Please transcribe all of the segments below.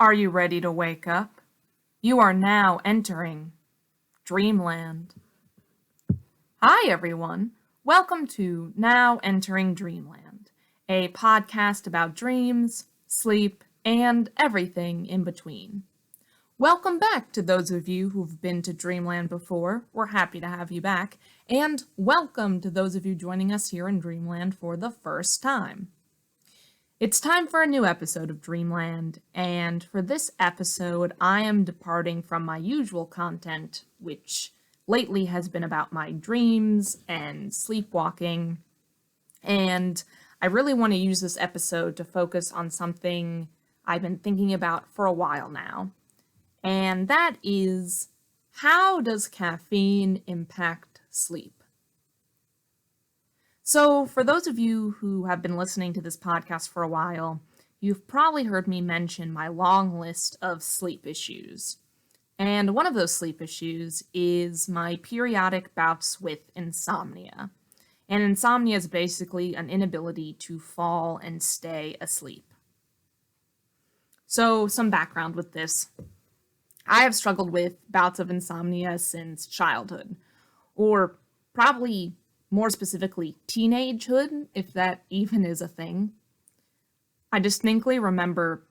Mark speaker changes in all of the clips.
Speaker 1: Are you ready to wake up? You are now entering Dreamland. Hi, everyone. Welcome to Now Entering Dreamland, a podcast about dreams, sleep, and everything in between. Welcome back to those of you who've been to Dreamland before. We're happy to have you back. And welcome to those of you joining us here in Dreamland for the first time. It's time for a new episode of Dreamland, and for this episode, I am departing from my usual content, which lately has been about my dreams and sleepwalking, and I really want to use this episode to focus on something I've been thinking about for a while now, and that is, how does caffeine impact sleep? So, for those of you who have been listening to this podcast for a while, you've probably heard me mention my long list of sleep issues. And one of those sleep issues is my periodic bouts with insomnia. And insomnia is basically an inability to fall and stay asleep. So, some background with this. I have struggled with bouts of insomnia since childhood, or probably more specifically, teenagehood, if that even is a thing. I distinctly remember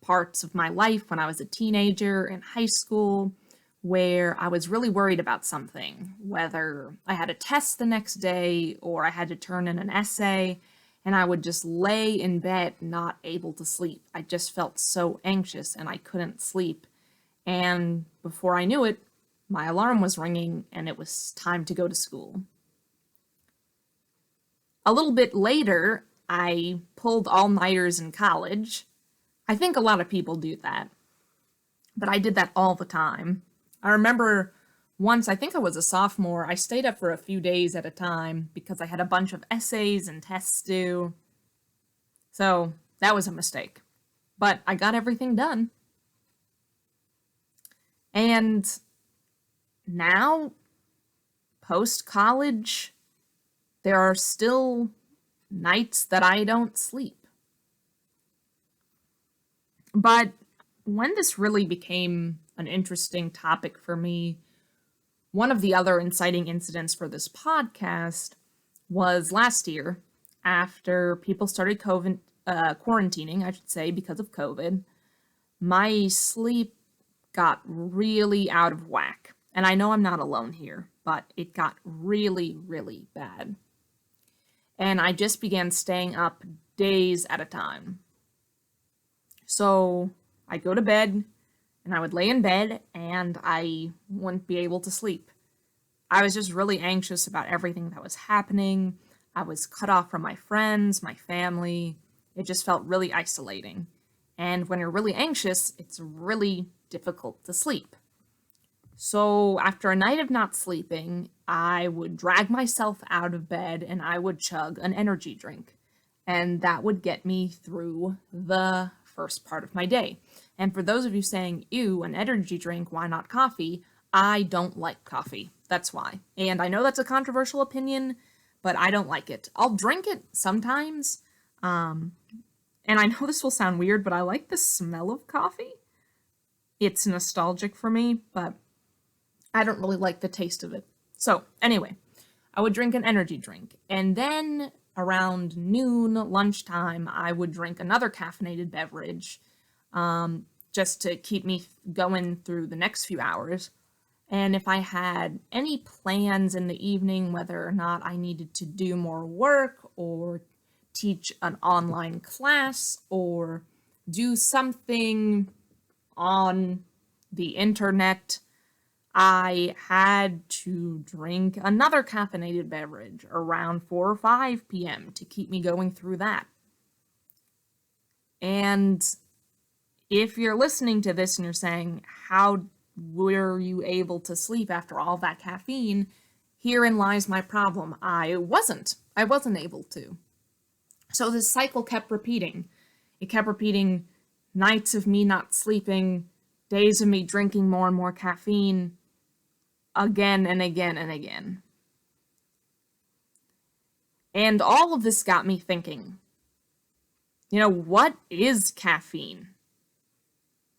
Speaker 1: parts of my life when I was a teenager in high school where I was really worried about something, whether I had a test the next day or I had to turn in an essay, and I would just lay in bed not able to sleep. I just felt so anxious and I couldn't sleep. And before I knew it, my alarm was ringing and it was time to go to school. A little bit later, I pulled all-nighters in college. I think a lot of people do that, but I did that all the time. I remember once, I think I was a sophomore, I stayed up for a few days at a time because I had a bunch of essays and tests due. So that was a mistake, but I got everything done. And now, post-college, there are still nights that I don't sleep. But when this really became an interesting topic for me, one of the other inciting incidents for this podcast was last year, after people started quarantining, I should say, because of COVID. My sleep got really out of whack. And I know I'm not alone here, but it got really, really bad. And I just began staying up days at a time. So I'd go to bed, and I would lay in bed, and I wouldn't be able to sleep. I was just really anxious about everything that was happening. I was cut off from my friends, my family. It just felt really isolating. And when you're really anxious, it's really difficult to sleep. So after a night of not sleeping, I would drag myself out of bed and I would chug an energy drink. And that would get me through the first part of my day. And for those of you saying, ew, an energy drink, why not coffee? I don't like coffee. That's why. And I know that's a controversial opinion, but I don't like it. I'll drink it sometimes. And I know this will sound weird, but I like the smell of coffee. It's nostalgic for me, but I don't really like the taste of it. So anyway, I would drink an energy drink, and then around noon, lunchtime, I would drink another caffeinated beverage, just to keep me going through the next few hours. And if I had any plans in the evening, whether or not I needed to do more work or teach an online class or do something on the internet, I had to drink another caffeinated beverage around 4 or 5 p.m. to keep me going through that. And if you're listening to this and you're saying, how were you able to sleep after all that caffeine? Herein lies my problem. I wasn't able to. So this cycle kept repeating. It kept repeating nights of me not sleeping, days of me drinking more and more caffeine, again and again and again. And all of this got me thinking, what is caffeine?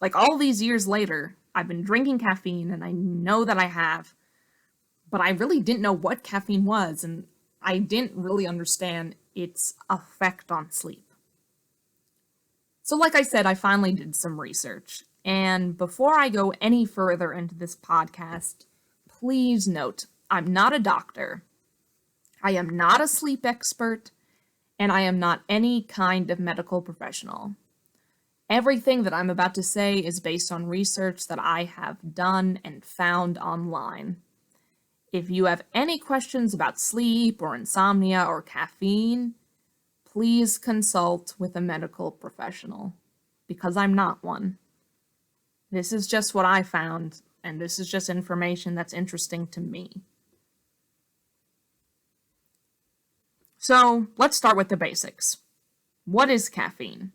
Speaker 1: Like all these years later, I've been drinking caffeine and I know that I have, but I really didn't know what caffeine was and I didn't really understand its effect on sleep. So like I said, I finally did some research. And before I go any further into this podcast, please note, I'm not a doctor. I am not a sleep expert, and I am not any kind of medical professional. Everything that I'm about to say is based on research that I have done and found online. If you have any questions about sleep or insomnia or caffeine, please consult with a medical professional, because I'm not one. This is just what I found, and this is just information that's interesting to me. So let's start with the basics. What is caffeine?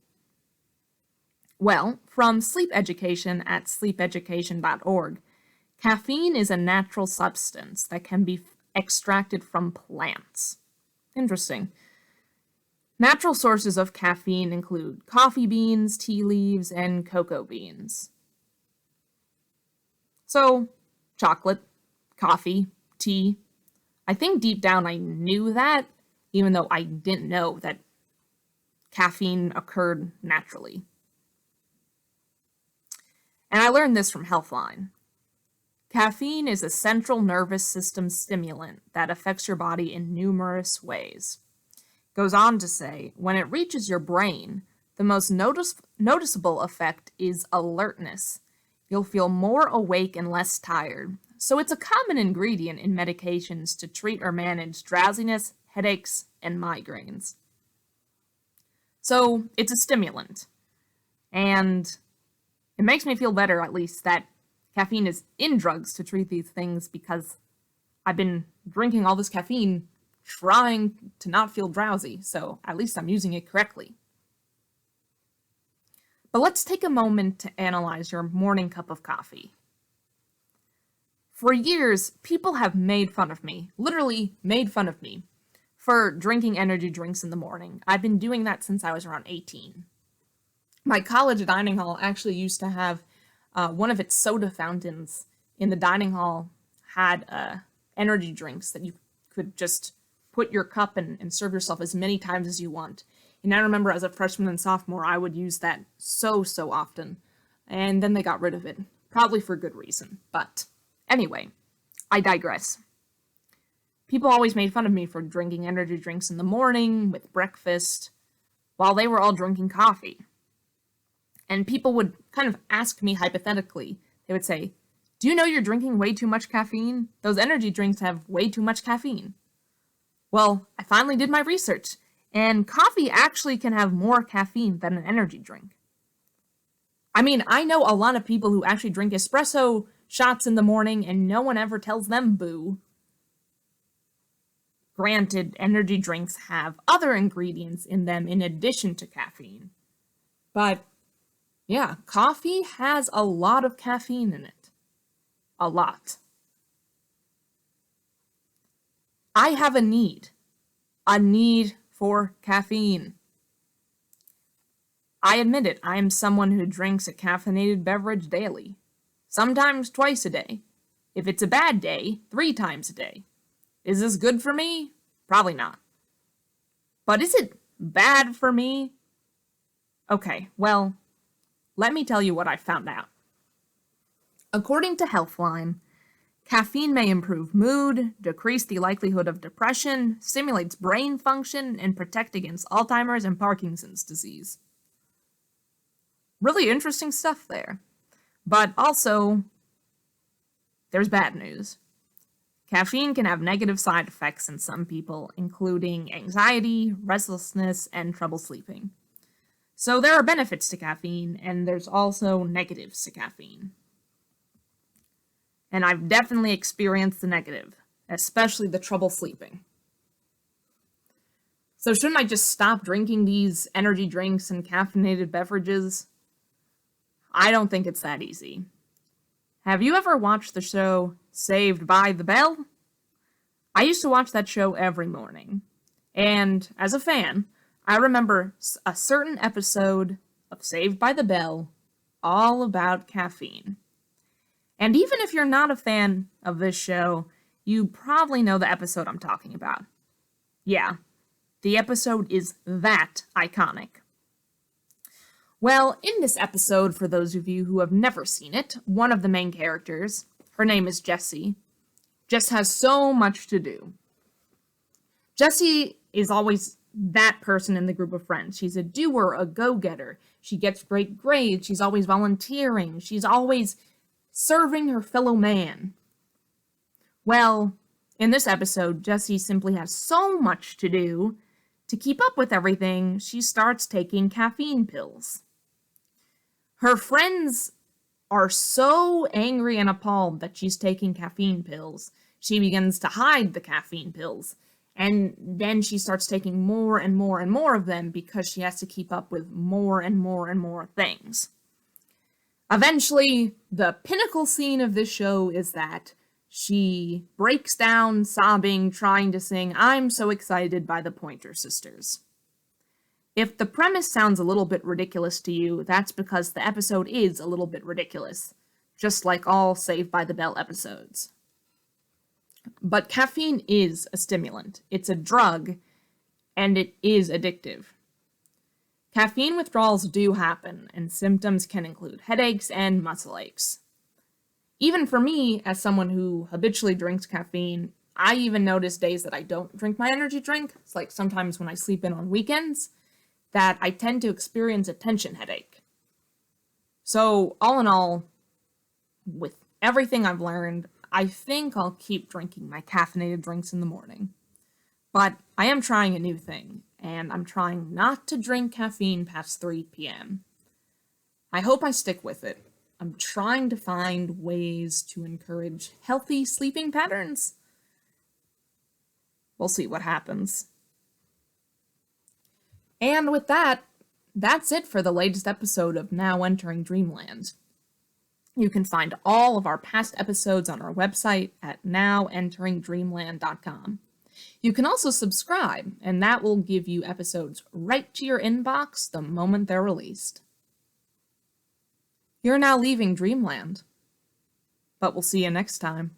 Speaker 1: Well, from sleep education at sleepeducation.org, caffeine is a natural substance that can be extracted from plants. Interesting. Natural sources of caffeine include coffee beans, tea leaves, and cocoa beans. So, chocolate, coffee, tea. I think deep down I knew that, even though I didn't know that caffeine occurred naturally. And I learned this from Healthline. Caffeine is a central nervous system stimulant that affects your body in numerous ways. Goes on to say, when it reaches your brain, the most noticeable effect is alertness. You'll feel more awake and less tired. So it's a common ingredient in medications to treat or manage drowsiness, headaches, and migraines. So it's a stimulant. And it makes me feel better, at least, that caffeine is in drugs to treat these things, because I've been drinking all this caffeine trying to not feel drowsy, so at least I'm using it correctly. But let's take a moment to analyze your morning cup of coffee. For years, people have made fun of me, literally made fun of me, for drinking energy drinks in the morning. I've been doing that since I was around 18. My college dining hall actually used to have one of its soda fountains in the dining hall had energy drinks that you could just put your cup and serve yourself as many times as you want. And I remember as a freshman and sophomore, I would use that so often. And then they got rid of it, probably for good reason. But anyway, I digress. People always made fun of me for drinking energy drinks in the morning with breakfast while they were all drinking coffee. And people would kind of ask me hypothetically. They would say, "Do you know you're drinking way too much caffeine? Those energy drinks have way too much caffeine." Well, I finally did my research, and coffee actually can have more caffeine than an energy drink. I mean, I know a lot of people who actually drink espresso shots in the morning and no one ever tells them boo. Granted, energy drinks have other ingredients in them in addition to caffeine. But yeah, coffee has a lot of caffeine in it. A lot. I have a need for caffeine. I admit it, I am someone who drinks a caffeinated beverage daily, sometimes twice a day. If it's a bad day, 3 times a day. Is this good for me? Probably not. But is it bad for me? Okay, well, let me tell you what I found out. According to Healthline, caffeine may improve mood, decrease the likelihood of depression, stimulates brain function, and protect against Alzheimer's and Parkinson's disease. Really interesting stuff there. But also, there's bad news. Caffeine can have negative side effects in some people, including anxiety, restlessness, and trouble sleeping. So there are benefits to caffeine, and there's also negatives to caffeine. And I've definitely experienced the negative, especially the trouble sleeping. So shouldn't I just stop drinking these energy drinks and caffeinated beverages? I don't think it's that easy. Have you ever watched the show Saved by the Bell? I used to watch that show every morning. And as a fan, I remember a certain episode of Saved by the Bell all about caffeine. And even if you're not a fan of this show, you probably know the episode I'm talking about. Yeah, the episode is that iconic. Well, in this episode, for those of you who have never seen it, one of the main characters, her name is Jessie, just has so much to do. Jessie is always that person in the group of friends. She's a doer, a go-getter. She gets great grades. She's always volunteering. She's always serving her fellow man. Well, in this episode, Jessie simply has so much to do. To keep up with everything, she starts taking caffeine pills. Her friends are so angry and appalled that she's taking caffeine pills. She begins to hide the caffeine pills. And then she starts taking more and more and more of them because she has to keep up with more and more and more things. Eventually, the pinnacle scene of this show is that she breaks down, sobbing, trying to sing "I'm So Excited" by the Pointer Sisters. If the premise sounds a little bit ridiculous to you, that's because the episode is a little bit ridiculous, just like all Saved by the Bell episodes. But caffeine is a stimulant. It's a drug, and it is addictive. Caffeine withdrawals do happen, and symptoms can include headaches and muscle aches. Even for me, as someone who habitually drinks caffeine, I even notice days that I don't drink my energy drink. It's like sometimes when I sleep in on weekends, that I tend to experience a tension headache. So, all in all, with everything I've learned, I think I'll keep drinking my caffeinated drinks in the morning. But I am trying a new thing, and I'm trying not to drink caffeine past 3 p.m. I hope I stick with it. I'm trying to find ways to encourage healthy sleeping patterns. We'll see what happens. And with that, that's it for the latest episode of Now Entering Dreamland. You can find all of our past episodes on our website at nowenteringdreamland.com. You can also subscribe, and that will give you episodes right to your inbox the moment they're released. You're now leaving Dreamland, but we'll see you next time.